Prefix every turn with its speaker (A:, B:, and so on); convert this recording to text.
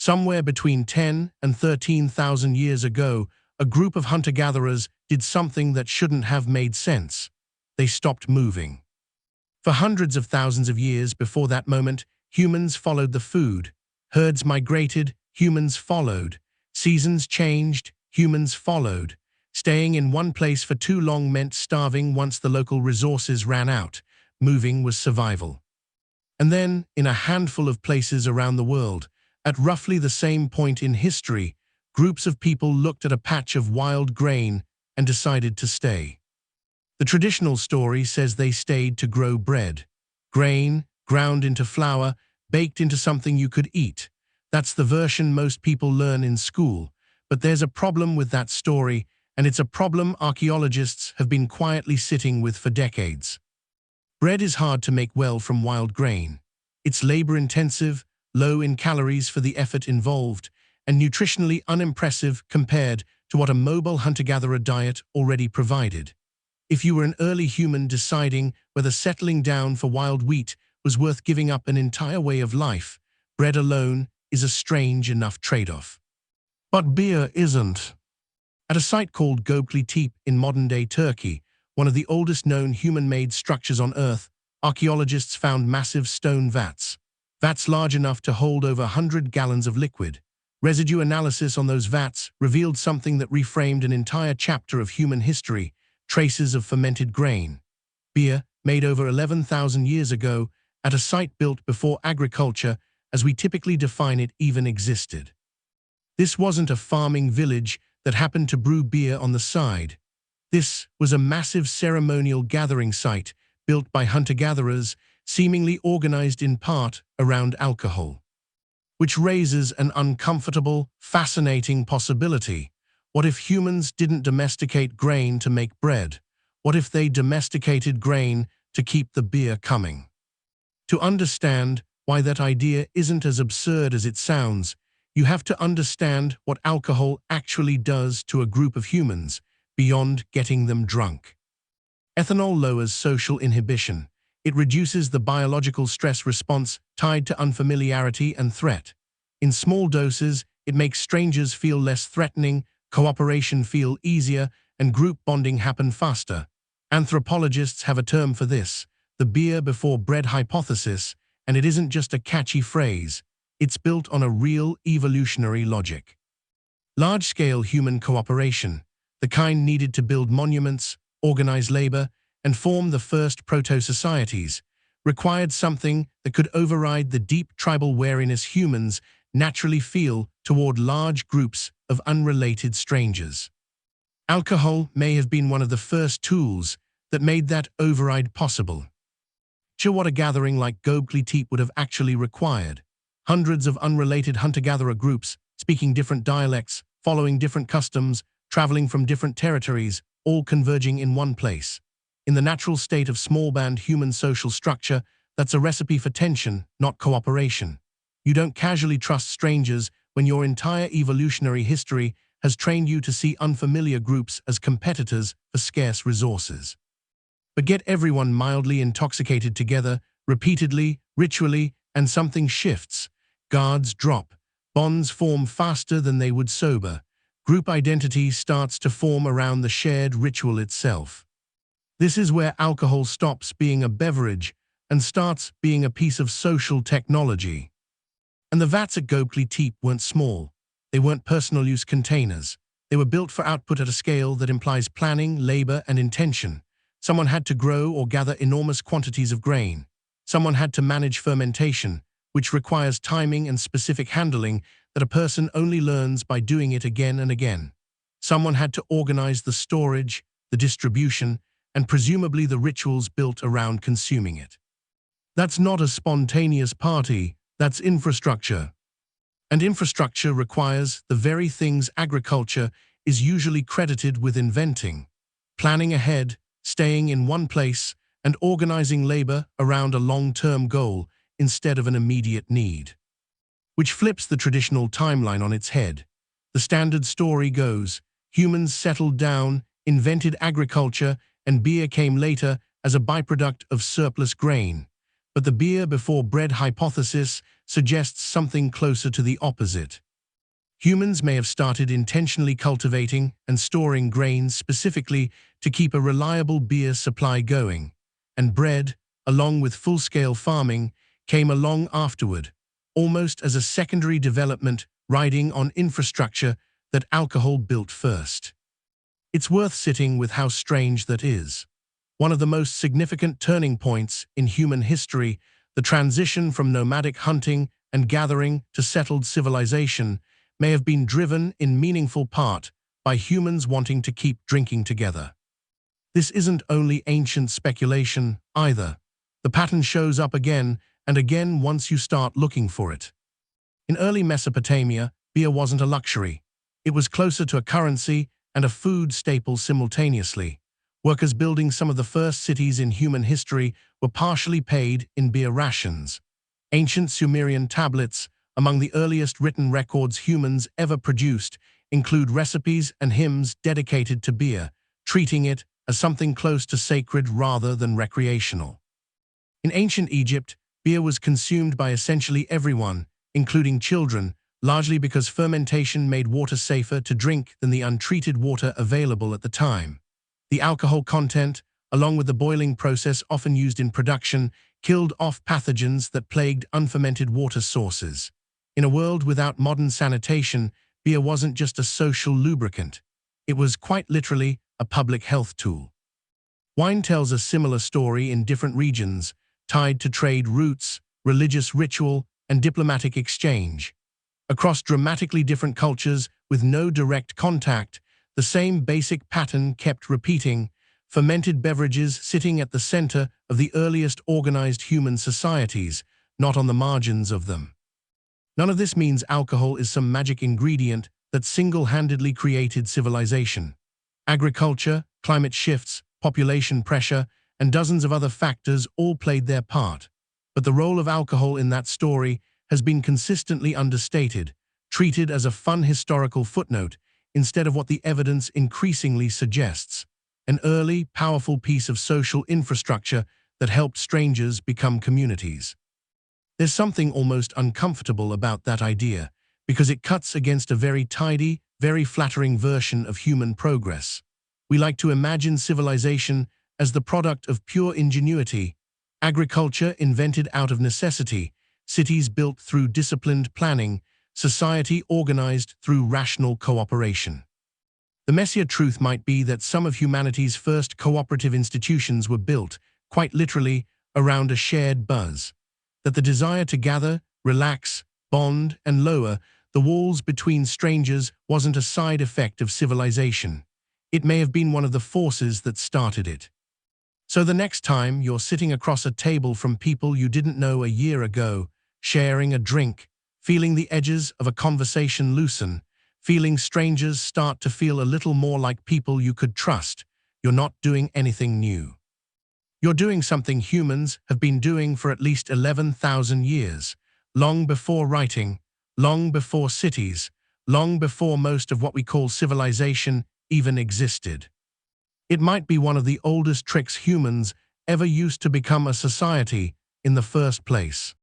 A: Somewhere between 10 and 13,000 years ago, a group of hunter-gatherers did something that shouldn't have made sense. They stopped moving. For hundreds of thousands of years before that moment, humans followed the food. Herds migrated, humans followed. Seasons changed, humans followed. Staying in one place for too long meant starving once the local resources ran out. Moving was survival. And then, in a handful of places around the world, at roughly the same point in history, groups of people looked at a patch of wild grain and decided to stay. The traditional story says they stayed to grow bread. Grain, ground into flour, baked into something you could eat. That's the version most people learn in school. But there's a problem with that story, and it's a problem archaeologists have been quietly sitting with for decades. Bread is hard to make well from wild grain. It's labor-intensive, low in calories for the effort involved, and nutritionally unimpressive compared to what a mobile hunter-gatherer diet already provided. If you were an early human deciding whether settling down for wild wheat was worth giving up an entire way of life, bread alone is a strange enough trade-off. But beer isn't. At a site called Gobekli Tepe in modern-day Turkey, one of the oldest known human-made structures on Earth, archaeologists found massive stone vats. Vats large enough to hold over 100 gallons of liquid. Residue analysis on those vats revealed something that reframed an entire chapter of human history: traces of fermented grain. Beer, made over 11,000 years ago, at a site built before agriculture, as we typically define it, even existed. This wasn't a farming village that happened to brew beer on the side. This was a massive ceremonial gathering site built by hunter-gatherers, seemingly organized in part around alcohol. Which raises an uncomfortable, fascinating possibility. What if humans didn't domesticate grain to make bread? What if they domesticated grain to keep the beer coming? To understand why that idea isn't as absurd as it sounds, you have to understand what alcohol actually does to a group of humans, beyond getting them drunk. Ethanol lowers social inhibition. It reduces the biological stress response tied to unfamiliarity and threat. In small doses, it makes strangers feel less threatening, cooperation feel easier, and group bonding happen faster. Anthropologists have a term for this, the beer before bread hypothesis, and it isn't just a catchy phrase. It's built on a real evolutionary logic. Large-scale human cooperation, the kind needed to build monuments, organize labor, and form the first proto-societies, required something that could override the deep tribal wariness humans naturally feel toward large groups of unrelated strangers. Alcohol may have been one of the first tools that made that override possible. Picture what a gathering like Gobekli Tepe would have actually required. Hundreds of unrelated hunter-gatherer groups, speaking different dialects, following different customs, traveling from different territories, all converging in one place. In the natural state of small-band human social structure, that's a recipe for tension, not cooperation. You don't casually trust strangers when your entire evolutionary history has trained you to see unfamiliar groups as competitors for scarce resources. But get everyone mildly intoxicated together, repeatedly, ritually, and something shifts. Guards drop. Bonds form faster than they would sober. Group identity starts to form around the shared ritual itself. This is where alcohol stops being a beverage and starts being a piece of social technology. And the vats at Gobekli Tepe weren't small. They weren't personal use containers. They were built for output at a scale that implies planning, labor, and intention. Someone had to grow or gather enormous quantities of grain. Someone had to manage fermentation, which requires timing and specific handling that a person only learns by doing it again and again. Someone had to organize the storage, the distribution, and presumably the rituals built around consuming it. That's not a spontaneous party, that's infrastructure. And infrastructure requires the very things agriculture is usually credited with inventing: planning ahead, staying in one place, and organizing labor around a long-term goal instead of an immediate need. Which flips the traditional timeline on its head. The standard story goes, humans settled down, invented agriculture, and beer came later as a byproduct of surplus grain. But the beer before bread hypothesis suggests something closer to the opposite. Humans may have started intentionally cultivating and storing grains specifically to keep a reliable beer supply going, and bread, along with full-scale farming, came along afterward, almost as a secondary development riding on infrastructure that alcohol built first. It's worth sitting with how strange that is. One of the most significant turning points in human history, the transition from nomadic hunting and gathering to settled civilization, may have been driven in meaningful part by humans wanting to keep drinking together. This isn't only ancient speculation, either. The pattern shows up again and again once you start looking for it. In early Mesopotamia, beer wasn't a luxury. It was closer to a currency and a food staple simultaneously. Workers building some of the first cities in human history were partially paid in beer rations. Ancient Sumerian tablets, among the earliest written records humans ever produced, include recipes and hymns dedicated to beer, treating it as something close to sacred rather than recreational. In ancient Egypt, beer was consumed by essentially everyone, including children, largely because fermentation made water safer to drink than the untreated water available at the time. The alcohol content, along with the boiling process often used in production, killed off pathogens that plagued unfermented water sources. In a world without modern sanitation, beer wasn't just a social lubricant. It was quite literally a public health tool. Wine tells a similar story in different regions, tied to trade routes, religious ritual, and diplomatic exchange. Across dramatically different cultures with no direct contact, the same basic pattern kept repeating, fermented beverages sitting at the center of the earliest organized human societies, not on the margins of them. None of this means alcohol is some magic ingredient that single-handedly created civilization. Agriculture, climate shifts, population pressure, and dozens of other factors all played their part. But the role of alcohol in that story has been consistently understated, treated as a fun historical footnote instead of what the evidence increasingly suggests, an early, powerful piece of social infrastructure that helped strangers become communities. There's something almost uncomfortable about that idea, because it cuts against a very tidy, very flattering version of human progress. We like to imagine civilization as the product of pure ingenuity, agriculture invented out of necessity, cities built through disciplined planning, society organized through rational cooperation. The messier truth might be that some of humanity's first cooperative institutions were built, quite literally, around a shared buzz. That the desire to gather, relax, bond, and lower the walls between strangers wasn't a side effect of civilization. It may have been one of the forces that started it. So the next time you're sitting across a table from people you didn't know a year ago, sharing a drink, feeling the edges of a conversation loosen, feeling strangers start to feel a little more like people you could trust, you're not doing anything new. You're doing something humans have been doing for at least 11,000 years, long before writing, long before cities, long before most of what we call civilization even existed. It might be one of the oldest tricks humans ever used to become a society in the first place.